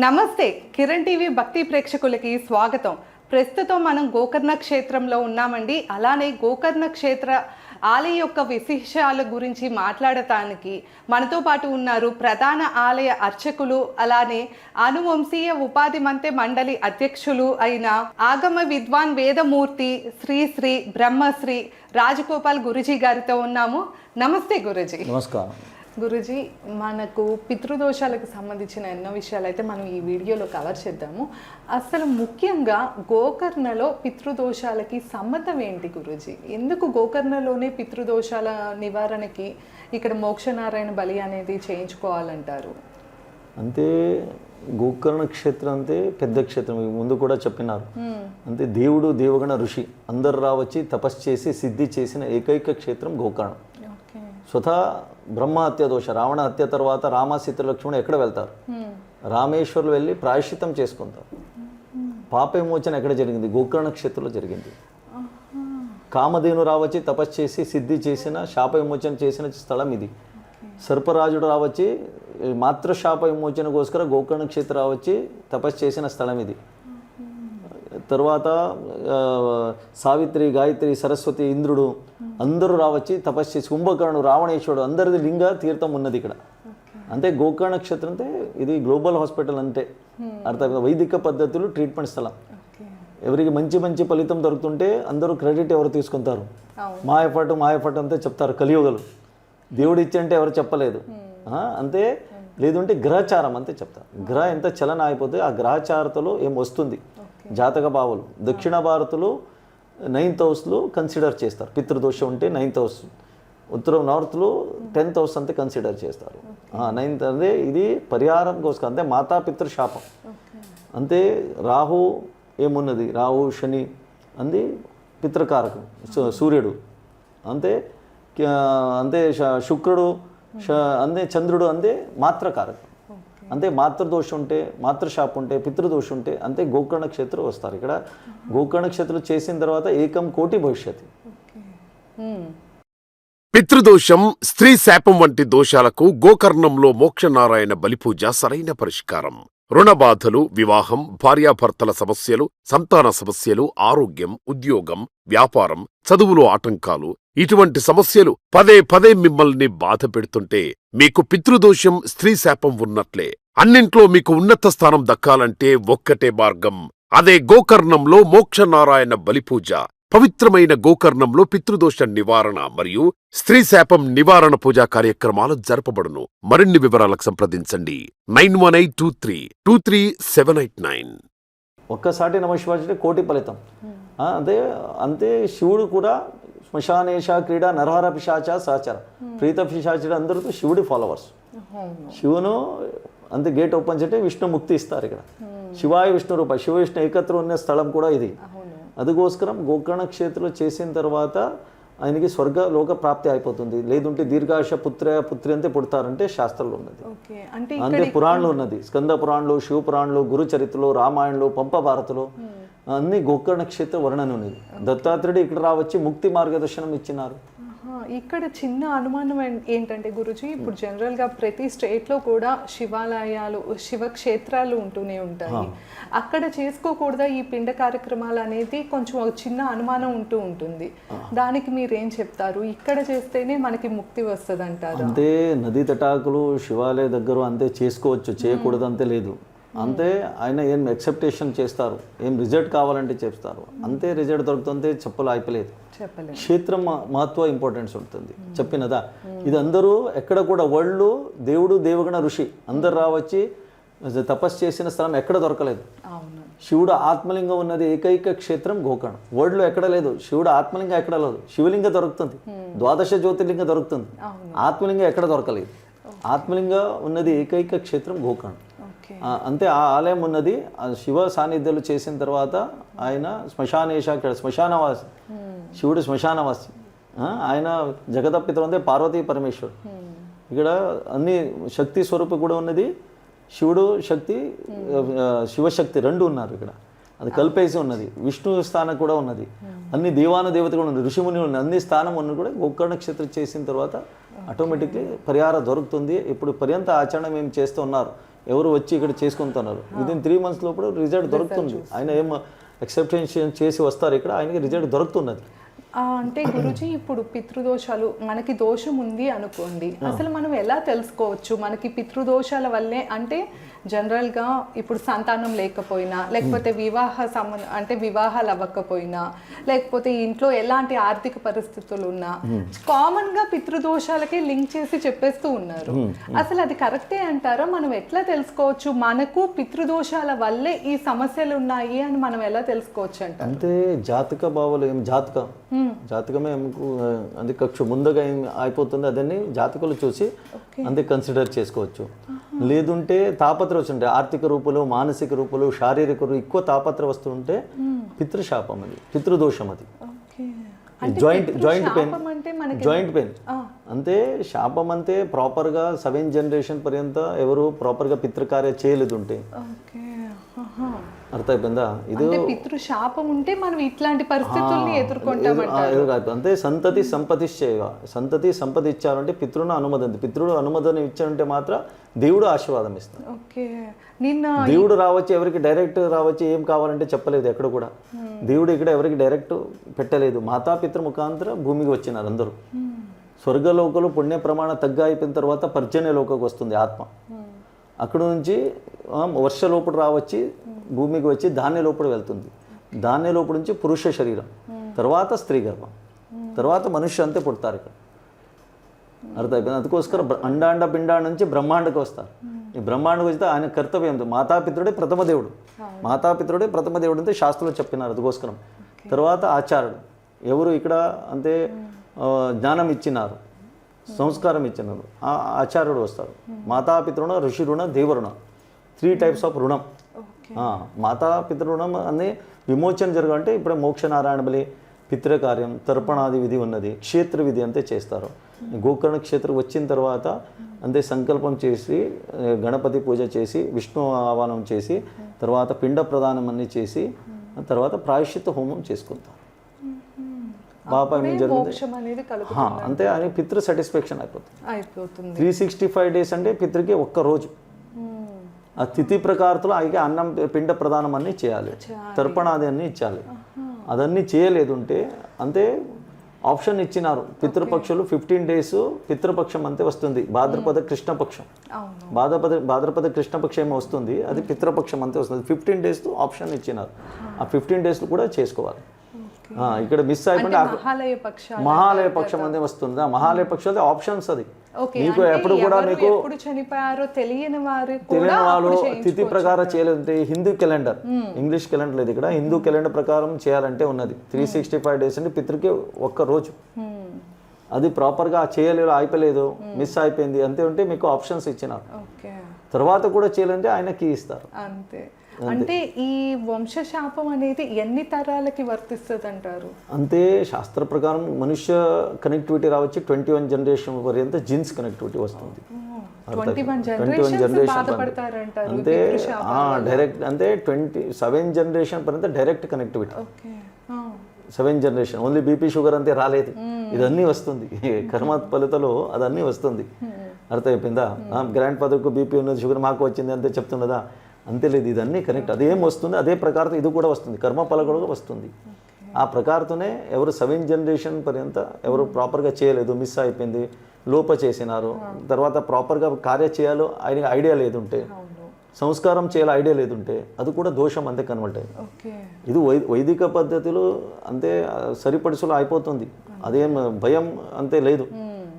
నమస్తే కిరణ్ టీవీ భక్తి ప్రేక్షకులకి స్వాగతం. ప్రస్తుతం మనం గోకర్ణ క్షేత్రంలో ఉన్నామండి. అలానే గోకర్ణ క్షేత్ర ఆలయ యొక్క విశేషాల గురించి మాట్లాడటానికి మనతో పాటు ఉన్నారు ప్రధాన ఆలయ అర్చకులు, అలానే అనువంశీయ ఉపాధి మండలి అధ్యక్షులు అయిన ఆగమ విద్వాన్ వేదమూర్తి శ్రీ శ్రీ బ్రహ్మశ్రీ రాజగోపాల్ గురుజీ గారితో ఉన్నాము. నమస్తే గురుజీ. నమస్కారం గురుజీ. మనకు పితృదోషాలకు సంబంధించిన ఎన్నో విషయాలు అయితే మనం ఈ వీడియోలో కవర్ చేద్దాము. అసలు ముఖ్యంగా గోకర్ణలో పితృదోషాలకి సంబంధం ఏంటి గురుజీ? ఎందుకు గోకర్ణలోనే పితృదోషాల నివారణకి ఇక్కడ మోక్షనారాయణ బలి అనేది చేయించుకోవాలంటారు? అంతే గోకర్ణ క్షేత్రం అంతే పెద్ద క్షేత్రం, ముందు కూడా చెప్పినారు. అంతే దేవుడు దేవగణ ఋషి అందరు రావచ్చి తపస్సు చేసి సిద్ధి చేసిన ఏకైక క్షేత్రం గోకర్ణం. స్వతహా బ్రహ్మ హత్య దోష, రావణ హత్య తర్వాత రామ సీత లక్ష్మణుడు ఎక్కడ వెళ్తారు? రామేశ్వరులు వెళ్ళి ప్రాయశ్చిత్తం చేసుకుంటారు. పాప విమోచన ఎక్కడ జరిగింది? గోకర్ణ క్షేత్రంలో జరిగింది. కామధేను రావచ్చి తపస్సు చేసి సిద్ధి చేసిన శాప విమోచన చేసిన స్థలం ఇది. సర్పరాజుడు రావచ్చి మాతృశాప విమోచనకోసర గోకర్ణ క్షేత్రం రావచ్చి తపస్సు చేసిన స్థలం ఇది. తర్వాత సావిత్రి, గాయత్రి, సరస్వతి, ఇంద్రుడు అందరూ రావచ్చి తపస్సు చేసి కుంభకర్ణుడు, రావణేశ్వరుడు అందరిది లింగ తీర్థం ఉన్నది ఇక్కడ. అంతే గోకర్ణ క్షేత్రం అంటే ఇది గ్లోబల్ హాస్పిటల్. అంటే అర్థం వైదిక పద్ధతులు ట్రీట్మెంట్ స్థలం. ఎవరికి మంచి మంచి ఫలితం దొరుకుతుంటే అందరూ క్రెడిట్ ఎవరు తీసుకుంటారు? మా ఎఫర్ట్ అంతే చెప్తారు కలియుగలు. దేవుడు ఇచ్చంటే ఎవరు చెప్పలేదు. అంతే లేదంటే గ్రహచారం అంతే చెప్తారు. గ్రహ ఎంత చలన అయిపోతే ఆ గ్రహచారతలో ఏం వస్తుంది జాతక భావాలు. దక్షిణ భారత్లో 9th హౌస్లో కన్సిడర్ చేస్తారు. పితృదోషం ఉంటే 9th హౌస్, ఉత్తర నార్త్లో 10th హౌస్ అంతే కన్సిడర్ చేస్తారు. 9th అంటే ఇది పరిహారం కోసం. అంతే మాతా పితృశాపం. అంతే రాహు ఏమున్నది? రాహు శని అంది పితృకారకం, సూర్యుడు అంతే. అంతే శుక్రుడు అంతే, చంద్రుడు అంతే మాత్రకారకం. అంతే మాతృదోషం ఉంటే, మాతృశాపం ఉంటే, పితృదోషం ఉంటే అంతే గోకర్ణ క్షేత్రం వస్తారు. ఇక్కడ గోకర్ణ క్షేత్రం చేసిన తర్వాత ఏకం కోటి భవిష్యత్. పితృదోషం, స్త్రీ శాపం వంటి దోషాలకు గోకర్ణంలో మోక్షనారాయణ బలిపూజ సరైన పరిష్కారం. రుణబాధలు, వివాహం, భార్యాభర్తల సమస్యలు, సంతాన సమస్యలు, ఆరోగ్యం, ఉద్యోగం, వ్యాపారం, చదువులో ఆటంకాలు, ఇటువంటి సమస్యలు పదే మిమ్మల్ని బాధ పెడుతుంటే మీకు పితృదోషం, స్త్రీ శాపం ఉన్నట్లే. అన్నింట్లో మీకు ఉన్నత స్థానం దక్కాలంటే ఒక్కటే మార్గం, అదే గోకర్ణంలో మోక్షనారాయణ బలిపూజ. పవిత్రమైన గోకర్ణంలో పితృదోష నివారణ మరియు స్త్రీ శాపం నివారణ పూజా కార్యక్రమాలు జరపబడును. మరిన్ని వివరాలకు సంప్రదించండి 9182323789. ఒక్కసారి నమశివాయ కోటి ఫలితం. అదే అంతే శివుడు కూడా శ్మశానేష క్రీడ నరహర పిశాచ సహచర ప్రీత పిశాచుడు అందరితో శివుడి ఫాలోవర్స్. శివును అంతే గేట్ ఓపెన్ చేస్తే విష్ణు ముక్తి ఇస్తారు. ఇక్కడ శివాయ విష్ణు రూప, శివ విష్ణు ఏకత్రం ఉన్న స్థలం కూడా ఇది. అందుకోసరం గోకర్ణ క్షేత్రంలో చేసిన తర్వాత ఆయనకి స్వర్గలోక ప్రాప్తి అయిపోతుంది. లేదంటే దీర్ఘాయుష పుత్రి అంతే పుడతారంటే శాస్త్రంలో ఉన్నది. అంతే పురాణంలో ఉన్నది. స్కంద పురాణంలో, శివ పురాణంలో, గురు చరిత్రలో, రామాయణంలో, పంప భారత్లో అన్ని గోకర్ణ క్షేత్ర వర్ణన ఉన్నది. దత్తాత్రేయుడు ఇక్కడ రావచ్చి ముక్తి మార్గదర్శనం ఇచ్చినారు. ఇక్కడ చిన్న అనుమానం ఏంటంటే గురుజీ, ఇప్పుడు జనరల్గా ప్రతి స్టేట్లో కూడా శివాలయాలు, శివక్షేత్రాలు ఉంటూనే ఉంటాయి. అక్కడ చేసుకోకూడదా ఈ పిండ కార్యక్రమాలు అనేది కొంచెం ఒక చిన్న అనుమానం ఉంటూ ఉంటుంది. దానికి మీరేం చెప్తారు? ఇక్కడ చేస్తేనే మనకి ముక్తి వస్తుంది అంటారు? అంతే నదీ తటాకులు శివాలయ దగ్గర అంతే చేసుకోవచ్చు, చేయకూడదు అంతే లేదు. అంతే ఆయన ఏం ఎక్సెప్టేషన్ చేస్తారు, ఏం రిజల్ట్ కావాలంటే చేస్తారు. అంతే రిజల్ట్ దొరుకుతుంటే చెప్పలు అయిపోలేదు. క్షేత్రం మహత్వ ఇంపార్టెన్స్ ఉంటుంది చెప్పినదా. ఇది అందరూ ఎక్కడ కూడా వరల్డ్లో దేవుడు దేవగణ ఋషి అందరు రావచ్చి తపస్సు చేసిన స్థలం ఎక్కడ దొరకలేదు. శివుడు ఆత్మలింగం ఉన్నది ఏకైక క్షేత్రం గోకర్ణం. వరల్డ్లో ఎక్కడ లేదు. శివుడు ఆత్మలింగం ఎక్కడ లేదు. శివలింగం దొరుకుతుంది, ద్వాదశ జ్యోతిర్లింగం దొరుకుతుంది, ఆత్మలింగం ఎక్కడ దొరకలేదు. ఆత్మలింగం ఉన్నది ఏకైక క్షేత్రం గోకర్ణం. అంతే ఆ ఆలయం ఉన్నది. శివ సాన్నిధ్యాలు చేసిన తర్వాత ఆయన శ్మశానేష, శ్మశానవాసి శివుడు శ్మశానవాసి. ఆయన జగదపితరు అంటే పార్వతీ పరమేశ్వరు. ఇక్కడ అన్ని శక్తి స్వరూపం కూడా ఉన్నది. శివుడు శక్తి, శివశక్తి రెండు ఉన్నారు ఇక్కడ. అది కలిపేసి ఉన్నది. విష్ణు స్థానం కూడా ఉన్నది. అన్ని దేవాన దేవత కూడా ఉన్నది, ఋషిముని ఉన్నది. అన్ని స్థానం ఉన్నది కూడా గోకర్ణ క్షేత్రం చేసిన తర్వాత ఆటోమేటిక్లీ పరిహారం దొరుకుతుంది. ఇప్పుడు పర్యంత ఆచరణ మేము చేస్తూ ఉన్నారు. ఎవరు వచ్చి ఇక్కడ చేసుకుంటున్నారు. విదిన్ 3 months లోపల రిజల్ట్ దొరుకుతుంది. ఆయన ఏం ఎక్సెప్టెన్షన్ చేసి వస్తారు ఇక్కడ, ఆయనకి రిజల్ట్ దొరుకుతున్నది. అంటే గురుజీ ఇప్పుడు పితృదోషాలు మనకి దోషం ఉంది అనుకోండి, అసలు మనం ఎలా తెలుసుకోవచ్చు మనకి పితృదోషాల వల్లే? అంటే జనరల్గా ఇప్పుడు సంతానం లేకపోయినా, లేకపోతే వివాహ సంబంధం అంటే వివాహాలు అవ్వకపోయినా, లేకపోతే ఇంట్లో ఎలాంటి ఆర్థిక పరిస్థితులు ఉన్నా కామన్గా పితృదోషాలకే లింక్ చేసి చెప్పేస్తూ ఉన్నారు. అసలు అది కరెక్టే అంటారా? మనం ఎట్లా తెలుసుకోవచ్చు మనకు పితృదోషాల వల్లే ఈ సమస్యలు ఉన్నాయి అని మనం ఎలా తెలుసుకోవచ్చు అంట? అంటే జాతక భావాలు ఏం జాతకమే అది కక్ష ముందుగా ఏం అయిపోతుంది అదని జాతకులు చూసి అంతే కన్సిడర్ చేసుకోవచ్చు. లేదుంటే తాపత్ర వస్తుంటే ఆర్థిక రూపంలో, మానసిక రూపంలో, శారీరక ఎక్కువ తాపత్ర వస్తుంటే పితృశాపం, అది పితృదోషం. అది జాయింట్ పెయిన్ అంతే. శాపం అంటే ప్రాపర్గా 7 generation పర్యంత ఎవరు ప్రాపర్గా పితృకార్య చేయలేదుంటే, అర్థమైపోయిందా? ఇది పితృశాపం ఉంటే మనం ఇట్లాంటి పరిస్థితుల్ని ఎదుర్కొంటాం అంటే సంతతి సంపద ఇచ్చారంటే పితృను అనుమతి, పితృడు అనుమతిని ఇచ్చారంటే మాత్రం దేవుడు ఆశీర్వాదం ఇస్తాడు. దేవుడు రావచ్చు, ఎవరికి డైరెక్ట్ రావచ్చు, ఏం కావాలంటే చెప్పలేదు ఎక్కడ కూడా. దేవుడు ఇక్కడ ఎవరికి డైరెక్ట్ పెట్టలేదు, మాతాపితృ ముఖాంతరం భూమికి వచ్చినారు అందరూ. స్వర్గలోకలు పుణ్య ప్రమాణ తగ్గ అయిపోయిన తర్వాత పర్జన్య లోకకు వస్తుంది ఆత్మ. అక్కడ నుంచి వర్ష లోపల రావచ్చి భూమికి వచ్చి ధాన్య లోపల వెళ్తుంది. ధాన్య లోపల నుంచి పురుష శరీరం, తర్వాత స్త్రీ గర్భం, తర్వాత మనుష్య అంతే పుడతారు ఇక్కడ. అర్థమైపోయింది. అందుకోసం అండాండ పిండాండ నుంచి బ్రహ్మాండకు వస్తారు. ఈ బ్రహ్మాండకు వస్తే ఆయన కర్తవ్యం మాతాపితృడే ప్రథమ దేవుడు. మాతాపితృడే ప్రథమ దేవుడు అంటే శాస్త్రంలో చెప్పినారు. అందుకోసం తర్వాత ఆచార్యుడు ఎవరు ఇక్కడ అంటే జ్ఞానం ఇచ్చినారు, సంస్కారం ఇచ్చినారు, ఆ ఆచార్యుడు వస్తారు. మాతాపితృణ, ఋషి రుణ, దేవరుణ, 3 types ఆఫ్ రుణం. మాతాపితృ రుణం అనే విమోచన జరగాలంటే ఇప్పుడు మోక్షనారాయణ బలి, పితృకార్యం, తర్పణాది విధి ఉన్నది, క్షేత్ర విధి అంతే చేస్తారు. గోకర్ణ క్షేత్రం వచ్చిన తర్వాత అంతే సంకల్పం చేసి గణపతి పూజ చేసి విష్ణు ఆహ్వానం చేసి తర్వాత పిండ ప్రదానం అన్ని చేసి తర్వాత ప్రాయశ్చిత్త హోమం చేసుకుంటారు. పాపం ఏం జరుగుతుంది అంతే, అని పితృ సాటిస్ఫాక్షన్ అయిపోతుంది. 365 days అంటే పితృకి ఒక్క రోజు. ఆ తిథి ప్రకారంలో అయితే అన్నం పిండ ప్రదానం అన్నీ చేయాలి, తర్పణాది అన్నీ ఇచ్చాలి. అదన్నీ చేయలేదు ఉంటే అంతే ఆప్షన్ ఇచ్చినారు. పితృపక్షులు 15 days పితృపక్షం అంతే వస్తుంది. భాద్రపద కృష్ణపక్షం, భాద్రపద కృష్ణపక్షం ఏమో వస్తుంది, అది పితృపక్షం అంతే వస్తుంది. 15 days ఆప్షన్ ఇచ్చినారు. ఆ 15 days కూడా చేసుకోవాలి. ఇక్కడ మిస్ అయిపోయింది మహాలయ పక్షం అంతే వస్తుంది. ఆ మహాలయ పక్షం ఆప్షన్స్. అది మీకు ఎప్పుడు కూడా మీకు తెలియని వాళ్ళు తిథి ప్రకారం చేయలేదంటే హిందూ క్యాలెండర్, ఇంగ్లీష్ క్యాలెండర్ లేదు ఇక్కడ. హిందూ క్యాలెండర్ ప్రకారం చేయాలంటే ఉన్నది 365 days అంటే పితృకి ఒక్క రోజు. అది ప్రాపర్గా చేయలేదు, అయిపోలేదు, మిస్ అయిపోయింది అంతే ఉంటే మీకు ఆప్షన్స్ ఇచ్చినారు. తర్వాత కూడా చేయాలంటే ఆయనకి ఇస్తారు అంతే. అంటే ఈ వంశశాపం అనేది ఎన్ని తరాలకి వర్తిస్తుంది అంటారు? అంతే శాస్త్ర ప్రకారం మనుష్య కనెక్టివిటీ రావచ్చు 21 generation పర్యంత జీన్స్ కనెక్టివిటీ వస్తుంది. 21 generations అంతే డైరెక్ట్ అంటే 27 generation పర్యంత direct connectivity. 7 generation only BP sugar అంతే రాలేదు, ఇదన్నీ వస్తుంది. కర్మ ఫలితలో అదన్నీ వస్తుంది. అర్థమైపోయిందా? గ్రాండ్ ఫాదర్కు బీపీ ఉన్నది, షుగర్ మాకు వచ్చింది అంతే చెప్తున్నదా? అంతే లేదు, ఇదన్నీ కనెక్ట్. అదేం వస్తుంది అదే ప్రకారం ఇది కూడా వస్తుంది, కర్మఫల కూడా వస్తుంది. ఆ ప్రకారంతోనే ఎవరు 7 generation పర్యంత ఎవరు ప్రాపర్గా చేయలేదు, మిస్ అయిపోయింది, లోప చేసినారు, తర్వాత ప్రాపర్గా కార్య చేయాలో ఆయన ఐడియా లేదుంటే, సంస్కారం చేయాలో ఐడియా లేదుంటే అది కూడా దోషం అంతే కన్వర్ట్ అయ్యి. ఇది వైదిక పద్ధతిలో అంతే సరిపడుసులో అయిపోతుంది. అదేం భయం అంతే లేదు.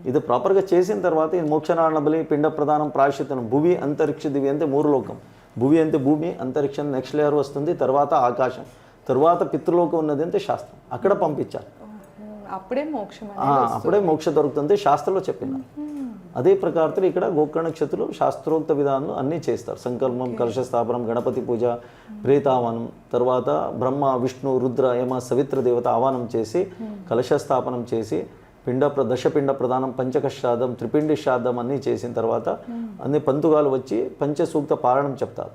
ఇది ప్రాపర్గా చేసిన తర్వాత ఈ మోక్షనారాయణ బలి, పిండ ప్రదానం, ప్రాయశ్చిత్తం, భూమి అంతరిక్ష దివి అంతే 3 లోకం. భూమి అంటే భూమి, అంతరిక్షం నెక్స్ట్ లేయర్ వస్తుంది, తర్వాత ఆకాశం, తర్వాత పితృలోకం ఉన్నది అంటే శాస్త్రం. అక్కడ పంపించారు, అప్పుడే మోక్ష దొరుకుతుంది శాస్త్రంలో చెప్పినారు. అదే ప్రకారంతో ఇక్కడ గోకర్ణ క్షత్రులు శాస్త్రోక్త విధానం అన్నీ చేస్తారు. సంకల్పం, కలశ స్థాపనం, గణపతి పూజ, ప్రేతాహ్వానం, తర్వాత బ్రహ్మ, విష్ణు, రుద్ర, యమ, సవిత్ర దేవత ఆహ్వానం చేసి కలశ స్థాపనం చేసి దశపిండ ప్రధానం, పంచకశ్రాద్ధం, త్రిపిండి శ్రాద్ధం అన్నీ చేసిన తర్వాత అన్ని పంతుగాలు వచ్చి పంచసూక్త పారాయణం చెప్తారు.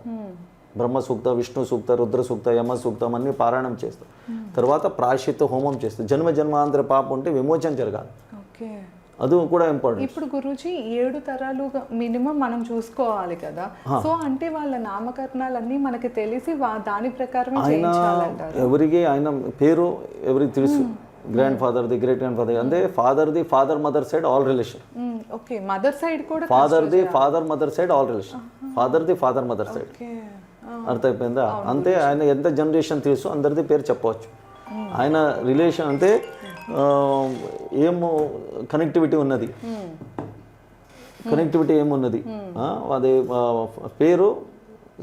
బ్రహ్మ సూక్త, విష్ణు సూక్త, రుద్ర సూక్త, యమ సూక్తం అన్ని పారాయణం చేస్తారు. తర్వాత ప్రాయశ్చిత్త హోమం చేస్తారు. జన్మ జన్మాంతర పాపం ఉంటే విమోచన జరగాలి. అది కూడా ఇంపార్టెంట్. ఇప్పుడు గురూజీ 7 తరాలు మినిమం మనం చూసుకోవాలి కదా, సో అంటే వాళ్ళ నామకరణాలన్నీ మనకి తెలిసి దాని ప్రకారమే చేయించాలంటారు. ఎవరికి ఆయన పేరు ఎవరికి తెలుసు, గ్రాండ్ ఫాదర్ది, గ్రేట్ గ్రాండ్ ఫాదర్, అంటే ఫాదర్ది father mother side all relation. Okay, mother side కూడా ఫాదర్ది father mother side all relation, ఫాదర్ది ఫాదర్ మదర్ సైడ్. అర్థమైపోయిందా? అంతే ఆయన ఎంత జనరేషన్ తెలుసు అందరిది పేరు చెప్పవచ్చు. ఆయన రిలేషన్ అంటే ఏమో కనెక్టివిటీ ఉన్నది, కనెక్టివిటీ ఏమున్నది, అదే పేరు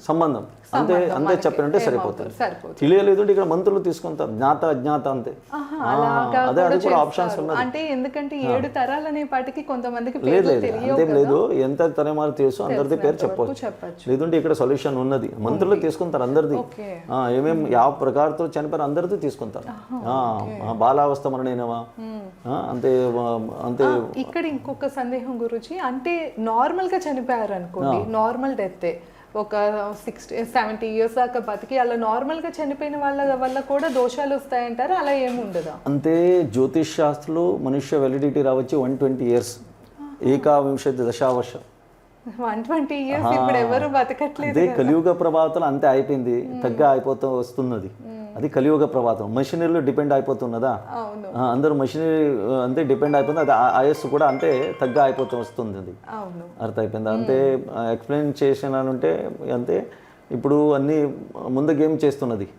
సంబంధం అంతే అంతే చెప్పినట్టే సరిపోతుంది. తెలియలేదు అంటే ఇక్కడ మంత్రులు తీసుకుంటారు, జ్ఞాత అజ్ఞాత అంతే. అదే అది కూడా ఆప్షన్స్ ఉన్నది. అంటే ఎందుకంటే 7 తరాలు అనే పాటికి కొంతమందికి లేదు అంతేం లేదు, ఎంత తరమారు తెలుసు అందరిది పేరు చెప్పవచ్చు. లేదంటే ఇక్కడ సొల్యూషన్ ఉన్నది, మంత్రులు తీసుకుంటారు అందరిది, ఏమేమి ಯಾವ ప్రకారంతో చనిపోయారు అందరిది తీసుకుంటారు. బాలావస్థ మరణైనవా అంతే అంతే. ఇక్కడ ఇంకొక సందేహం గురించి, అంటే నార్మల్ గా చనిపోయారు అనుకోండి, నార్మల్ డెత్ ఒక 60-70 ఇయర్స్ దాకా బతికి అలా నార్మల్గా చనిపోయిన వాళ్ళ వల్ల కూడా దోషాలు వస్తాయంటారు, అలా ఏమి ఉండదా? అంతే జ్యోతిష్ శాస్త్రంలో మనుష్య వ్యాలిడిటీ రావచ్చు 120 ఇయర్స్, 21 దశావర్ష. 120 ఇయర్స్ ఇప్పుడు ఎవరు బతకట్లేదు. అదే కలియుగ ప్రభావం అంతే అయిపోయింది, తగ్గ అయిపోతూ వస్తున్నది. అది కలియుగ ప్రభావం. మెషినరీలో డిపెండ్ అయిపోతున్నదా, అందరూ మెషినరీ అంతే డిపెండ్ అయిపోతుంది. అది ఆయుస్సు కూడా అంతే తగ్గ అయిపోతూ వస్తుంది. అర్థం అయిపోయింది. అంతే ఎక్స్ప్లెయిన్ చేసినానంటే అంతే. ఇప్పుడు అన్నీ ముందు గేమ్ చేస్తున్నది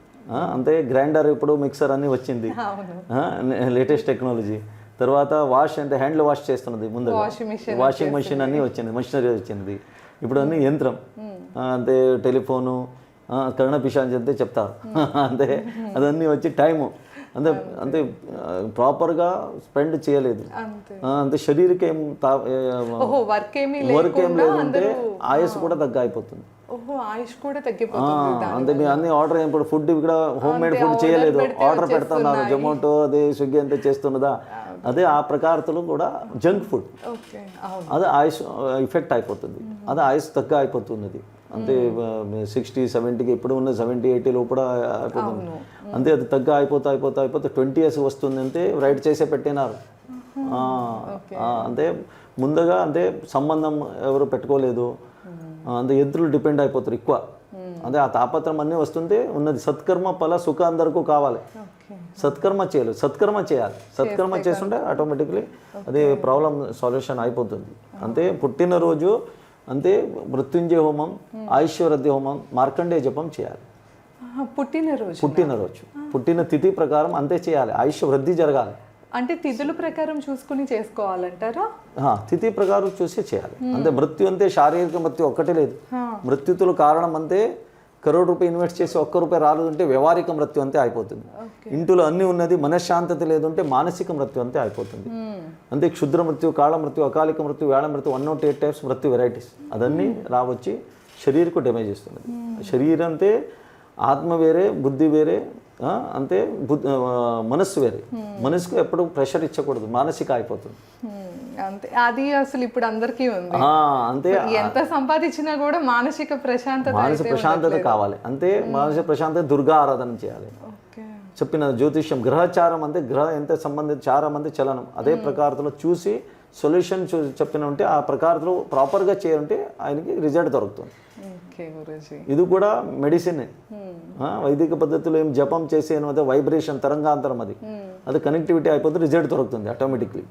అంతే. గ్రైండర్ ఇప్పుడు మిక్సర్ అన్నీ వచ్చింది, లేటెస్ట్ టెక్నాలజీ. తర్వాత వాష్ అంటే హ్యాండ్లో వాష్ చేస్తున్నది, ముందు వాషింగ్ మెషిన్ అన్నీ వచ్చింది, మెషినరీ వచ్చింది. ఇప్పుడు అన్నీ యంత్రం అంతే. టెలిఫోను కరుణ పిశాంచి అంతే చెప్తారు అంతే. అదన్నీ వచ్చి టైము అంతే అంతే ప్రాపర్గా స్పెండ్ చేయలేదు అంతే. శరీరకి ఏం వర్క్ ఏం లేదంటే ఆయుష్ కూడా తగ్గ అయిపోతుంది. అంతే. మీ అన్ని ఆర్డర్ ఇప్పుడు ఫుడ్ ఇక్కడ హోమ్ మేడ్ ఫుడ్ చేయలేదు, ఆర్డర్ పెడుతున్నారు, జొమాటో అదే స్విగ్గీ అంతే చేస్తున్నదా, అదే ఆ ప్రకారతలు కూడా జంక్ ఫుడ్, అదే ఆయుష్ ఎఫెక్ట్ అయిపోతుంది, అదే ఆయుష్ తగ్గ అయిపోతున్నది. అంతే 60-70కి ఇప్పుడు ఉన్న 70-80 లోపల అయిపోతుంది అంతే. అది తగ్గ అయిపోతే 20 ఇయర్స్ వస్తుంది అంతే. రైట్ చేసే పెట్టినారు అంతే. ముందుగా అంతే సంబంధం ఎవరు పెట్టుకోలేదు అంతే. ఎద్దులు డిపెండ్ అయిపోతారు ఎక్కువ అదే. ఆ తాపత్రం అన్నీ వస్తుంది ఉన్నది. సత్కర్మ ఫల సుఖ అందరికీ కావాలి, సత్కర్మ చేయలేదు, సత్కర్మ చేయాలి. సత్కర్మ చేస్తుంటే ఆటోమేటిక్లీ అది ప్రాబ్లం సొల్యూషన్ అయిపోతుంది అంతే. పుట్టినరోజు అంతే మృత్యుంజయ హోమం, ఆయుష్వరద్ధి హోమం, మార్కండేయ జపం చేయాలి. పుట్టినరోజు పుట్టిన తిథి ప్రకారం అంతే చేయాలి, ఆయుష్ వృద్ధి జరగాలి. అంటే తిథుల ప్రకారం చూసుకుని చేసుకోవాలంటారా? తిథి ప్రకారం చూసి చేయాలి అంతే. మృత్యు అంతే శారీరక మృత్యు ఒక్కటే లేదు, మృత్యుతుల కారణం అంతే. కరోడ్ రూపాయి ఇన్వెస్ట్ చేసి ₹1 రాలేదంటే వ్యవహారిక మృత్యు అంతే అయిపోతుంది. ఇంటిలో అన్నీ ఉన్నది మనశ్శాంతత లేదంటే మానసిక మృత్యు అంతే అయిపోతుంది అంతే. క్షుద్ర మృత్యు, కాళ మృత్యు, అకాలిక మృత్యు, వేళ మృత్యు, 108 టైప్స్ మృత్యు వెరైటీస్ అదన్నీ రావచ్చి శరీరకు డ్యామేజ్ ఇస్తుంది. శరీరం అంతే, ఆత్మ వేరే, బుద్ధి వేరే అంతే. మనస్సు వేరే. మనసుకు ఎప్పుడు ప్రెషర్ ఇచ్చకూడదు, మానసిక అయిపోతుంది అంతే. అది అసలు ఇప్పుడు అందరికీ ఉంది అంతే. ఎంత సంపాదించినా కూడా మానసిక ప్రశాంతత కావాలి అంతే. మానసిక ప్రశాంతత దుర్గా ఆరాధన చేయాలి. చెప్పిన జ్యోతిష్యం గ్రహచారం అంతే. గ్రహ ఎంత సంబంధిత చారం అంతే చలనం. అదే ప్రకారంలో చూసి సొల్యూషన్ చెప్పిన ఉంటే ఆ ప్రకారంలో ప్రాపర్గా చేయాలంటే ఆయనకి రిజల్ట్ దొరుకుతుంది. ఇది కూడా మెడిసిన్. వైదిక పద్ధతిలో ఏం జపం చేసేను అదే వైబ్రేషన్ తరంగాంతరం, అది కనెక్టివిటీ అయిపోతే రిజల్ట్ దొరుకుతుంది ఆటోమేటిక్లీ.